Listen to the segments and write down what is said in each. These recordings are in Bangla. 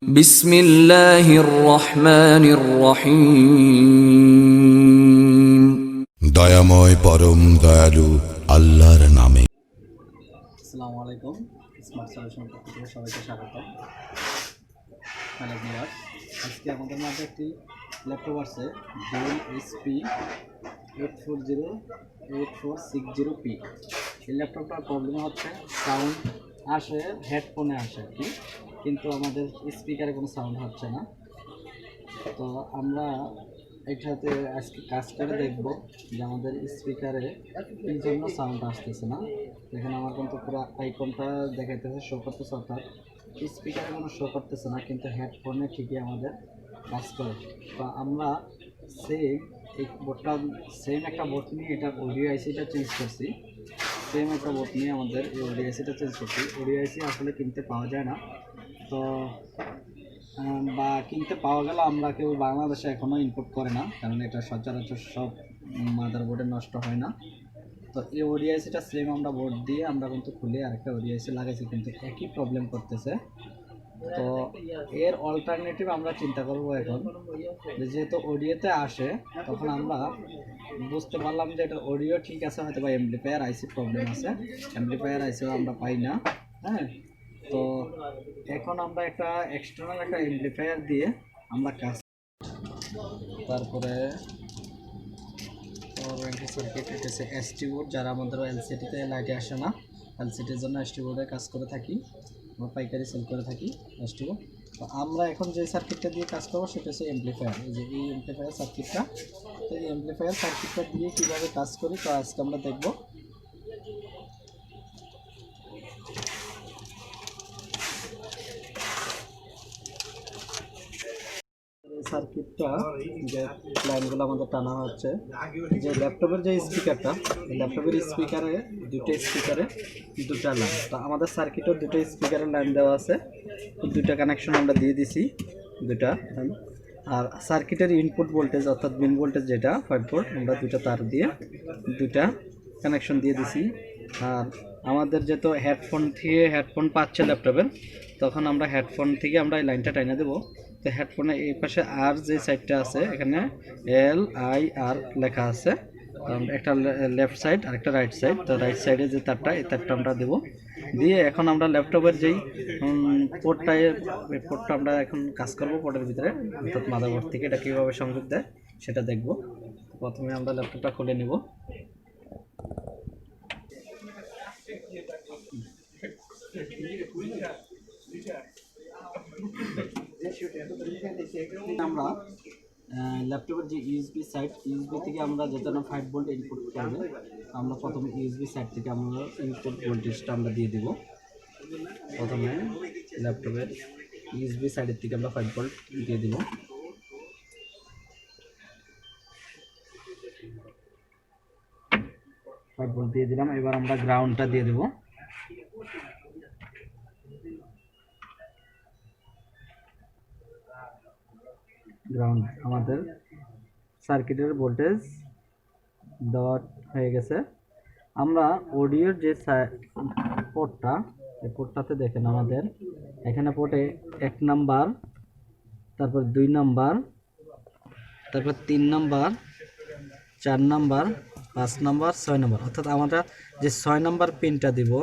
বিসমিল্লাহির রহমানির রহিম। দয়াময় পরম দয়ালু আল্লাহর নামে। আসসালামু আলাইকুম। স্মার্ট সলিউশন পক্ষ থেকে সবাইকে স্বাগত। হ্যালো ভিউয়ার্স, আজকে আমাদের মাঝে একটি ল্যাপটপ আছে ডেল HP 8460P। এই ল্যাপটপটার প্রবলেম হচ্ছে সাউন্ড আসে, হেডফোনে আসে আর কি, কিন্তু আমাদের স্পিকারে কোনো সাউন্ড হচ্ছে না। তো আমরা এটাতে আজকে কাজ করে দেখব যে আমাদের স্পিকারে এই জন্য সাউন্ড আসতেছে না। এখানে আমার কিন্তু পুরো আইকনটা দেখাইতেছে, শো করতেছে, অর্থাৎ স্পিকারে কোনো শো করতেছে না, কিন্তু হেডফোনে ঠিকই আমাদের কাজ করে। তো আমরা সেম এই বোর্ডটা, সেম একটা বোর্ড নিয়ে এটা অডিও আইসিটা চেঞ্জ করছি। সেম একটা বোর্ড নিয়ে আমাদের এই অডিও আইসিটা চেঞ্জ করছি। অডিও আইসি আসলে কিনতে পাওয়া যায় না, তো বা কিনতে পাওয়া গেল আমরা কেউ বাংলাদেশে এখনও ইম্পোর্ট করে না, কারণ এটা সচরাচর সব মাদারবোর্ডে নষ্ট হয় না। তো এই ওডিআইসিটা সেম আমরা বোর্ড দিয়ে আমরা কিন্তু খুলে আরেকটা ওডিআইসি লাগাইছি, কিন্তু একই প্রবলেম করতেছে। তো এর অল্টারনেটিভ আমরা চিন্তা করবো এখন, যেহেতু অডিওতে আসে, তখন আমরা বুঝতে পারলাম যে এটা অডিও ঠিক আছে, হয়তো বা অ্যাম্পলিফায়ার আইসি প্রবলেম আছে। অ্যাম্পলিফায়ার আইসিও আমরা পাই না। হ্যাঁ, তো এখন আমরা একটা এক্সটার্নাল একটা অ্যাম্পলিফায়ার দিয়ে আমরা কাজ, তারপরে সার্কিট হচ্ছে এসটি বোর্ড, যারা আমাদের এলসিডিতে লাইটে আসে না, এলসিডির জন্য এসটি বোর্ডে কাজ করে থাকি, আমরা পাইকারি সেল করে থাকি এসটি বোর্ড। তো আমরা এখন যে সার্কিটটা দিয়ে কাজ করবো সেটা হচ্ছে অ্যাম্পলিফায়ার। এই যে এই অ্যাম্পলিফায়ার সার্কিটটা, তো এই অ্যাম্পলিফায়ার সার্কিটটা দিয়ে কীভাবে কাজ করি তো আজকে আমরা দেখবো। সার্কিটটা যে লাইনগুলো আমাদের টানা হচ্ছে, যে ল্যাপটপের যে স্পিকারটা, ল্যাপটপের স্পিকারে দুটা লাইন, তো আমাদের সার্কিটেও দুটো স্পিকারের লাইন দেওয়া আছে, দুটা কানেকশন আমরা দিয়ে দিছি দুটা। আর সার্কিটের ইনপুট ভোল্টেজ অর্থাৎ মেন ভোল্টেজ যেটা 5 ভোল্ট, আমরা দুটা তার দিয়ে দুটা কানেকশন দিয়ে দিছি। আর আমাদের যেহেতু হেডফোন পাচ্ছে ল্যাপটপের, তখন আমরা হেডফোন থেকে আমরা এই লাইনটা টাইনা দেবো। তো হেডফোনে এই পাশে আর যে সাইডটা আছে, এখানে LIR লেখা আছে, একটা লেফট সাইড আর একটা রাইট সাইড। তো রাইট সাইডে যে তারটা, এই তারটা আমরা দেবো দিয়ে এখন আমরা ল্যাপটপের যেই পোর্টটা আমরা এখন কাজ করব পোর্টের ভিতরে, অর্থাৎ মাদারবোর্ড থেকে এটা কীভাবে সংযোগ দেয় সেটা দেখব। প্রথমে আমরা ল্যাপটপটা খুলে নেব। আমরা ল্যাপটপের যে ইউএসবি সাইড, ইউএসবি থেকে আমরা যেটা 5 ভোল্ট ইনপুট করবো, আমরা প্রথমে ইউএসবি সাইড থেকে আমরা ইনপুট ভোল্টেজটা আমরা দিয়ে দেব। প্রথমে ল্যাপটপের ইউএসবি সাইডের থেকে আমরা 5 ভোল্ট দিয়ে দেব। দিয়ে দিলাম। এবার আমরা গ্রাউন্ডটা দিয়ে দেব। গ্রাউন্ড আমাদের সার্কিটের ভোল্টেজ দেওয়া হয়ে গেছে। আমরা অডিওর যে পোর্টটা, এই পোর্টটাতে দেখেন আমাদের এখানে পোর্টে 1 নাম্বার, তারপর 2 নাম্বার, তারপর 3 নাম্বার, 4 নাম্বার, 5 নাম্বার, 6 নাম্বার, অর্থাৎ আমরা যে 6 নাম্বার পিনটা দিব,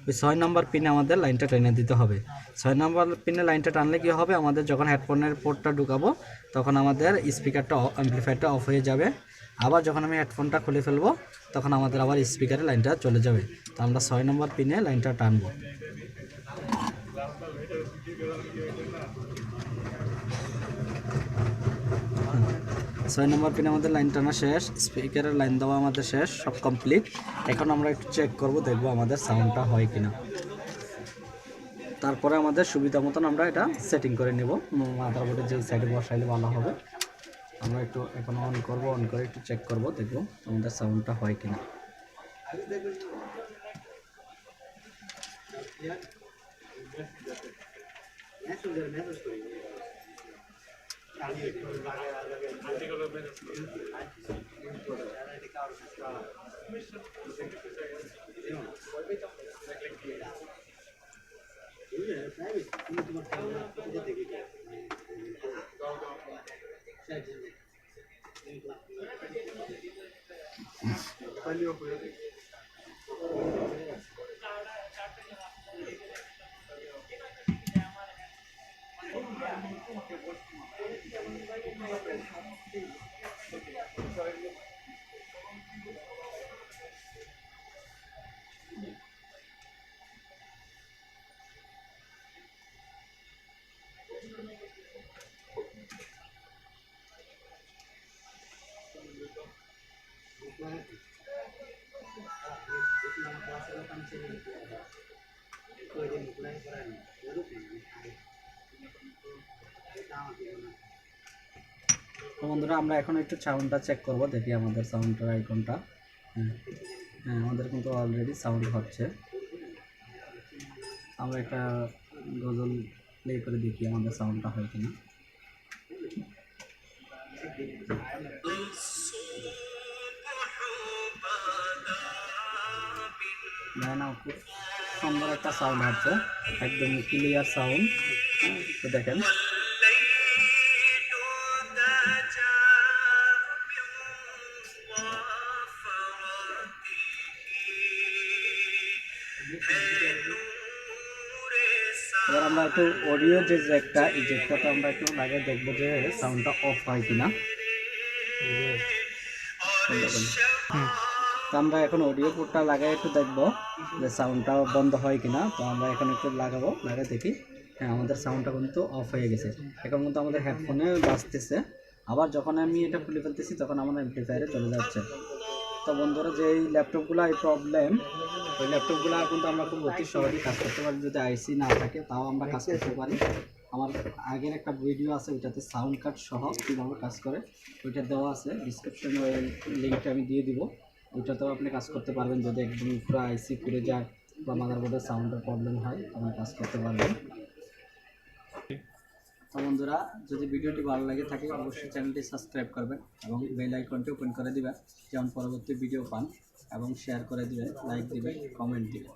ওই 6 নাম্বার পিনে আমাদের লাইনটা টেনে দিতে হবে। 6 নাম্বার পিনে লাইনটা টানলে কি হবে, আমাদের যখন হেডফোনের পোর্টটা ঢুকাবো তখন আমাদের স্পিকারটা অ্যাম্পলিফায়ারটা অফ হয়ে যাবে। আবার যখন আমি হেডফোনটা খুলে ফেলবো তখন আমাদের আবার স্পিকারে লাইনটা চলে যাবে। তো আমরা 6 নম্বর পিনে লাইনটা টানবো। 6 নম্বর পিনে আমাদের লাইন টানা শেষ, স্পিকারের লাইন দেওয়া আমাদের শেষ, সব কমপ্লিট। এখন আমরা একটু চেক করব, দেখবো আমাদের সাউন্ডটা হয় কিনা। তারপরে আমাদের সুবিধা মতন আমরা এটা সেটিং করে নেব, মাদারবোর্ডে যে সাইডে বসাইলে ভালো হবে। আমরা একটু এখন অন করব, অন করে একটু চেক করব, দেখব আমাদের সাউন্ডটা হয় কিনা। তো বন্ধুরা আমরা এখন একটু সাউন্ডটা চেক করব, দেখি আমাদের সাউন্ডের আইকনটা। হ্যাঁ হ্যাঁ, আমাদের কিন্তু অলরেডি সাউন্ড হচ্ছে। আমরা একটা গজল প্লে করে দেখি আমাদের সাউন্ডটা হয় কিনা। না, খুব সুন্দর একটা সাউন্ড হচ্ছে, একদম ক্লিয়ার সাউন্ড। তো দেখেন এবার আমরা একটু অডিও যে জ্যাকটা, এই জ্যাকটাতে আমরা একটু লাগিয়ে দেখবো যে সাউন্ডটা অফ হয় কিনা। তো আমরা এখন অডিও পোর্টটা লাগাই একটু দেখবো যে সাউন্ডটা বন্ধ হয় কিনা। তো আমরা এখন একটু লাগাবো, লাগিয়ে দেখি। হ্যাঁ, আমাদের সাউন্ডটা কিন্তু অফ হয়ে গেছে। এখন কিন্তু আমাদের হেডফোনে বাজতেছে। আবার যখন আমি এটা খুলে ফেলতেছি তখন আমার অ্যাম্পলিফায়ারে চলে যাচ্ছে। তো বন্ধুরা, যে এই ল্যাপটপগুলো এই প্রবলেম, ওই ল্যাপটপগুলো কিন্তু আমরা খুব অতি সহজেই কাজ করতে পারি। যদি আইসি না থাকে তাও আমরা কাজ করতে পারি। আমার আগের একটা ভিডিও আছে, ওইটাতে সাউন্ড কার্ড সহ কীভাবে কাজ করে ওইটা দেওয়া আছে, ডিসক্রিপশনে ওই লিঙ্কটা আমি দিয়ে দিব। ওইটাতেও আপনি কাজ করতে পারবেন। যদি একদম পুরো আইসি পুড়ে যায় বা মাদারবোর্ডের সাউন্ডের প্রবলেম হয়, তখন কাজ করতে পারবেন। তো বন্ধুরা, যদি ভিডিওটি ভালো লাগে থাকে অবশ্যই চ্যানেলটি সাবস্ক্রাইব করবেন এবং বেল আইকনটি ওপেন করে দিবেন, যেমন পরবর্তী ভিডিও পান, এবং শেয়ার করে দিবেন, লাইক দিবেন, কমেন্ট দিবেন।